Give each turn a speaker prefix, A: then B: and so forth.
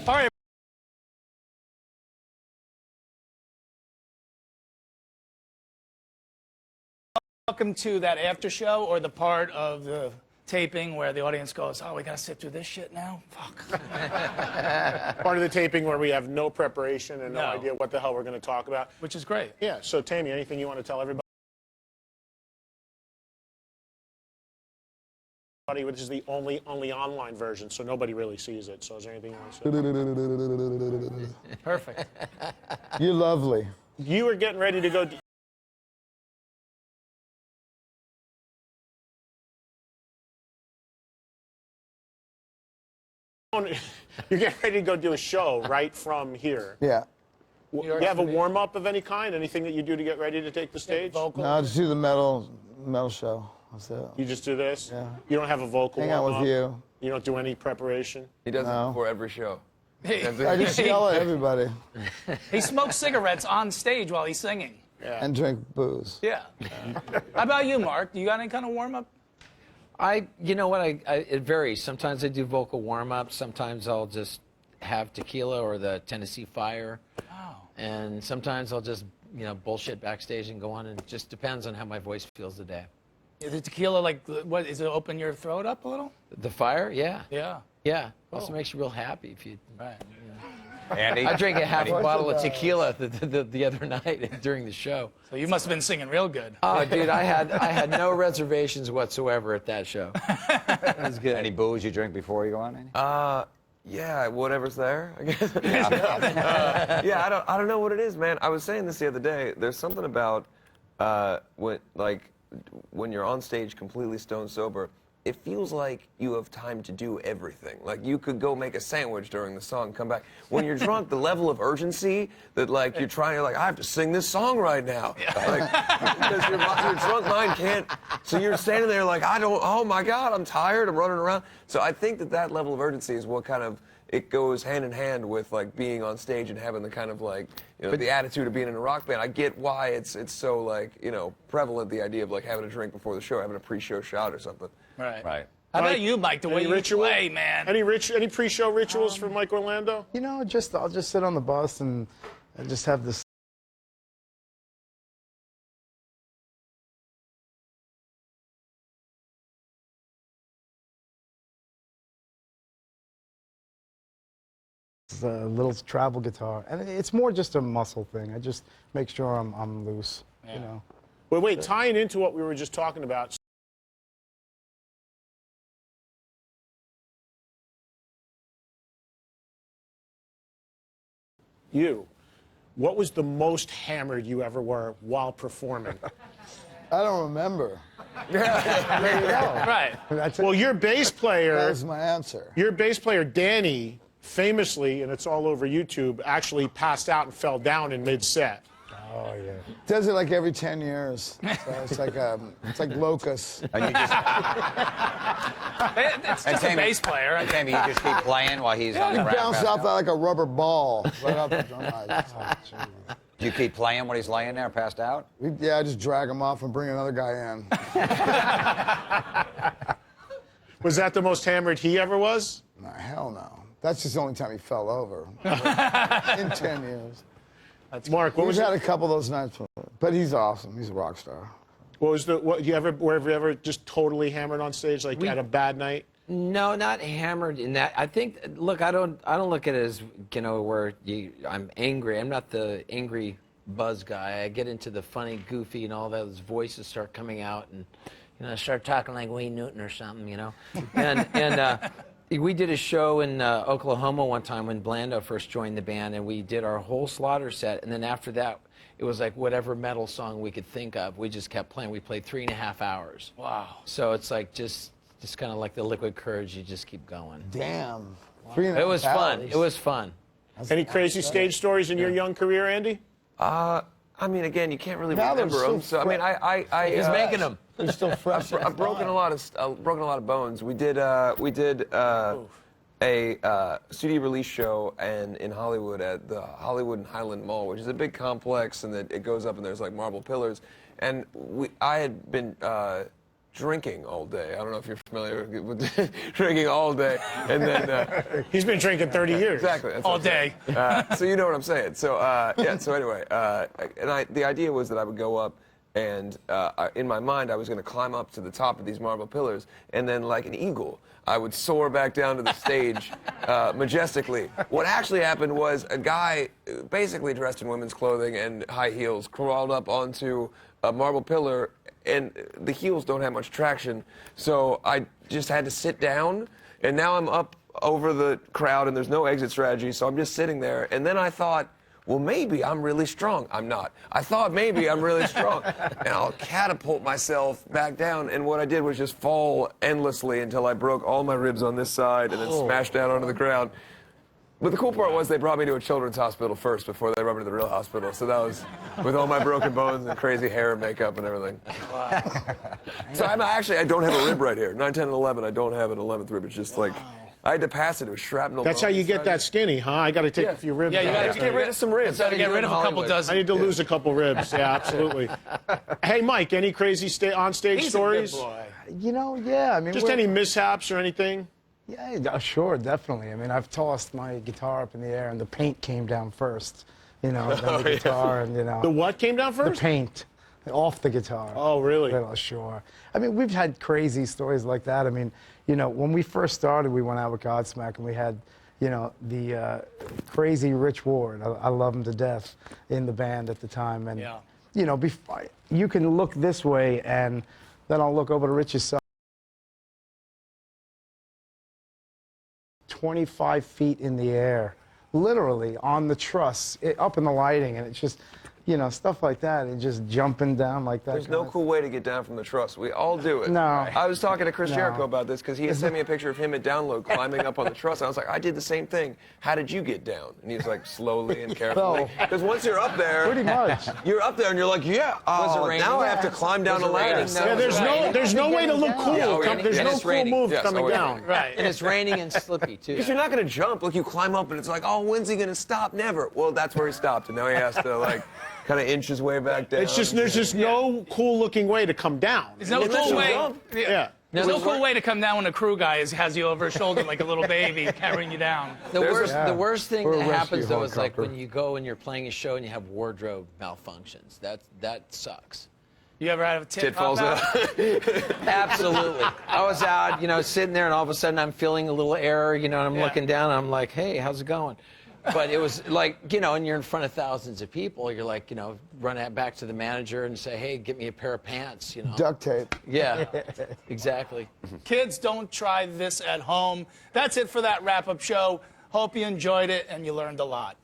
A: All right. Welcome to that after show, or the part of the taping where the audience goes, oh, we got to sit through this shit now? Fuck.
B: Part of the taping where we have no preparation and no
A: No.
B: idea what the hell we're going to talk about.
A: Which is great.
B: Yeah, so Tammy, anything you want to tell everybody? Which is the only online version, so nobody really sees it. So is there anything you want to say?
A: Perfect.
C: You're lovely.
B: You were getting ready to go... You're getting ready to go do a show right from here.
C: Yeah.
B: You have a warm-up of any kind? Anything that you do to get ready to take the stage?
A: Vocal.
C: No, I'll just do the metal show. That's it.
B: You just do this?
C: Yeah.
B: You don't have a vocal
C: Hang out
B: warm-up?
C: with you.
B: You don't do any preparation?
D: He does
C: No.
D: it before every show.
C: I just yell at everybody
A: He smokes cigarettes on stage while he's singing.
B: Yeah.
C: and drink booze.
A: Yeah. How about you, Mark? You got any kind of warm-up?
E: You know what, it varies. Sometimes I do vocal warm-ups. Sometimes I'll just have tequila or the Tennessee Fire.
A: Oh.
E: And sometimes I'll just, bullshit backstage and go on, and it just depends on how my voice feels the day.
A: Is the tequila like, what, is it open your throat up a little?
E: The fire, yeah.
A: Yeah.
E: Yeah. Also makes you real happy if you...
A: Right.
F: Andy?
E: I drank a half a bottle of tequila the other night during the show.
A: So you must have been singing real good.
E: Oh, dude, I had no reservations whatsoever at that show. It was good.
F: Any booze you drink before you go on, Andy?
D: Yeah, whatever's there, I guess. Yeah, I don't know what it is, man. I was saying this the other day. There's something about when you're on stage completely stone sober, it feels like you have time to do everything. Like you could go make a sandwich during the song, come back. When you're drunk, the level of urgency that you're like, I have to sing this song right now. Because your drunk mind can't. So you're standing there like, oh my God, I'm tired, I'm running around. So I think that level of urgency is what kind of, it goes hand in hand with being on stage and having the kind of the attitude of being in a rock band. I get why it's so prevalent, the idea of having a drink before the show, having a pre-show shot or something.
A: Right.
F: Right.
A: How about you, Mike, the way you play, man?
B: Any pre-show rituals for Mike Orlando?
C: I'll just sit on the bus and just have this. A little travel guitar, and it's more just a muscle thing. I just make sure I'm loose,
B: Wait, tying into what we were just talking about. What was the most hammered you ever were while performing?
C: I don't remember.
A: There you go. Right.
B: Well, your bass player...
C: That was my answer.
B: Your bass player, Danny, famously, and it's all over YouTube, actually passed out and fell down in mid-set.
C: Oh, yeah. Does it like every 10 years. So it's like locusts.
F: And you just,
A: It's just a bass player.
F: and Tammy, you just keep playing while he's on the ground.
C: Bounced
F: passed
C: off
F: out?
C: like a rubber ball right off the drum. Oh,
F: Do you keep playing when he's laying there, passed out?
C: yeah, I just drag him off and bring another guy in.
B: Was that the most hammered he ever was?
C: No, hell no. That's just the only time he fell over. In 10 years.
B: Mark, what was
C: We've had a couple of those nights, but he's awesome. He's a rock star.
B: were you ever just totally hammered on stage, at a bad night?
E: No, not hammered in that. I think, look, I don't look at it as, where I'm angry. I'm not the angry buzz guy. I get into the funny, goofy, and all those voices start coming out, and, start talking like Wayne Newton or something, And we did a show in Oklahoma one time when Blando first joined the band, and we did our whole Slaughter set, and then after that, it was like whatever metal song we could think of, we just kept playing. We played 3.5 hours.
A: Wow.
E: So it's like just kind of like the liquid courage, you just keep going.
C: Damn.
E: Wow. It was fun. It was fun.
B: Any crazy stage stories in your young career, Andy?
D: I mean, again, you can't really
C: Now they're
D: remember them.
C: so
D: So I mean,
E: He's making them.
C: He's still fresh.
D: I've broken a lot of bones. We did a CD release show in Hollywood at the Hollywood and Highland Mall, which is a big complex, and it goes up and there's marble pillars. And I had been drinking all day. I don't know if you're familiar with drinking all day. And then
B: He's been drinking 30 years.
D: exactly that's
A: All
D: what I'm saying.
A: day.
D: So you know what I'm saying. So yeah. So anyway, the idea was that I would go up, and in my mind I was going to climb up to the top of these marble pillars, and then like an eagle, I would soar back down to the stage majestically. What actually happened was a guy, basically dressed in women's clothing and high heels, crawled up onto a marble pillar, and the heels don't have much traction, so I just had to sit down, and now I'm up over the crowd, and there's no exit strategy, so I'm just sitting there. And then I thought, well, maybe I'm really strong. I'm not. I thought maybe I'm really strong, and I'll catapult myself back down. And what I did was just fall endlessly until I broke all my ribs on this side and then smashed down onto the ground. But the cool part was they brought me to a children's hospital first before they brought me to the real hospital. So that was with all my broken bones and crazy hair and makeup and everything. Wow. So I don't have a rib right here. 9, 10, and 11, I don't have an 11th rib. It's just like, I had to pass it. It was shrapnel.
B: That's how you get that skinny, huh? I got to take a few ribs
A: Yeah, you
B: out.
A: gotta
D: Just get rid of some ribs.
A: Got to get rid of a couple
D: Hollywood.
B: I
A: dozen.
B: need to lose a couple ribs. Yeah, absolutely. Hey, Mike, any crazy on-stage
A: He's
B: stories?
A: a good boy.
C: You know, yeah. I mean,
B: Just any mishaps or anything?
G: Yeah, sure, definitely. I mean, I've tossed my guitar up in the air, and the paint came down first. You know, then the guitar, and
B: The what came down
G: the
B: first?
G: paint off the guitar.
B: Oh, really?
G: Sure. I mean, we've had crazy stories like that. I mean, you know, when we first started, we went out with Godsmack, and we had, you know, the crazy Rich Ward. I love him to death in the band at the time, and
A: Yeah.
G: you know, you can look this way, and then I'll look over to Rich's side. 25 feet in the air, literally on the truss, up in the lighting, and it's just, you know, stuff like that, and just jumping down like that.
D: There's no cool way to get down from the truss. We all do it.
G: No.
D: I was talking to Chris
G: No.
D: Jericho about this because he had sent me a picture of him at Download climbing up on the truss. I was like, I did the same thing. How did you get down? And he's like, slowly and carefully. Because once you're up there,
G: Pretty much.
D: you're up there and you're like, yeah,
E: Was it raining?
D: now I have to climb down the
E: Was it
D: ladder.
E: raining?
B: Yeah, there's no way to look cool.
D: Yeah, raining.
B: There's
D: Yeah,
B: no
E: it's
B: cool
E: raining.
B: move
D: Yes,
B: coming
D: always
B: down.
D: raining.
A: Right.
E: And it's raining and slippy, too.
D: Because you're not going to jump. Like, you climb up and it's like, oh, when's he going to stop? Never. Well, that's where he stopped. And now he has to, like, kind of inch his way back down.
B: It's just there's just no cool looking way to come down.
A: There's no
D: Unless
A: cool
D: you
A: way.
D: jump.
B: Yeah.
A: There's no cool way to come down when a crew guy has you over his shoulder like a little baby carrying you down.
E: The worst thing
G: Or a
E: that happens
G: rescue
E: though is like
G: helicopter.
E: when you go and you're playing a show and you have wardrobe malfunctions. That sucks.
A: You ever had a tit
D: Tit
A: pop
D: falls out.
E: Absolutely. I was out, you know, sitting there, and all of a sudden I'm feeling a little error, you know, and I'm
A: Yeah.
E: looking down, and I'm like, hey, how's it going? But it was like, you know, and you're in front of thousands of people, you're like, you know, run back to the manager and say, hey, get me a pair of pants, you know.
C: Duct tape.
E: Yeah, exactly.
A: Kids, don't try this at home. That's it for that wrap-up show. Hope you enjoyed it and you learned a lot.